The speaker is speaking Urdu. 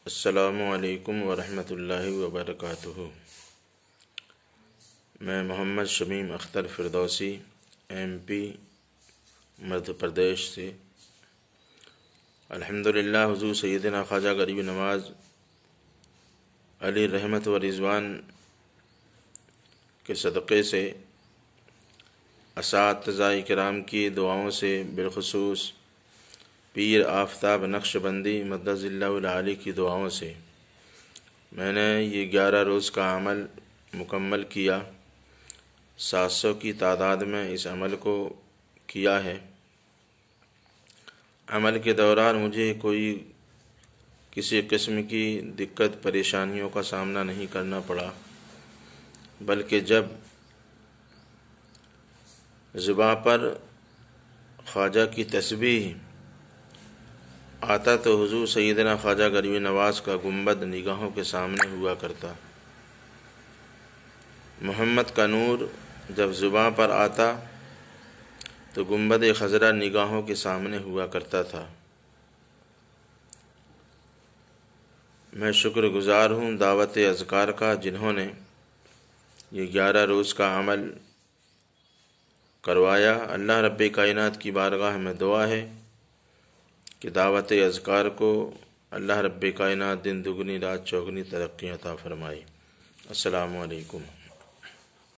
السلام علیکم ورحمۃ اللہ وبرکاتہ۔ میں محمد شمیم اختر فردوسی MP مدھیہ پردیش سے الحمدللہ حضور سیدنا خواجہ غریب نواز علی رحمت و رضوان کے صدقے سے اساتذہ کرام کی دعاؤں سے، بالخصوص پیر آفتاب نقش بندی مدد اللہ العالی کی دعاؤں سے میں نے یہ 11 روز کا عمل مکمل کیا۔ 700 کی تعداد میں اس عمل کو کیا ہے۔ عمل کے دوران مجھے کسی قسم کی دقت پریشانیوں کا سامنا نہیں کرنا پڑا، بلکہ جب زباں پر خواجہ کی تسبیح آتا تو حضور سیدنا خواجہ غریب نواز کا گنبد نگاہوں کے سامنے ہوا کرتا۔ محمد کا نور جب زباں پر آتا تو گنبد خضرا نگاہوں کے سامنے ہوا کرتا تھا۔ میں شکر گزار ہوں دعوت اذکار کا، جنہوں نے یہ 11 روز کا عمل کروایا۔ اللہ رب کائنات کی بارگاہ میں دعا ہے کہ دعوت اذکار کو اللہ رب کائنات دن دگنی رات چوگنی ترقی عطا فرمائے۔ السلام علیکم۔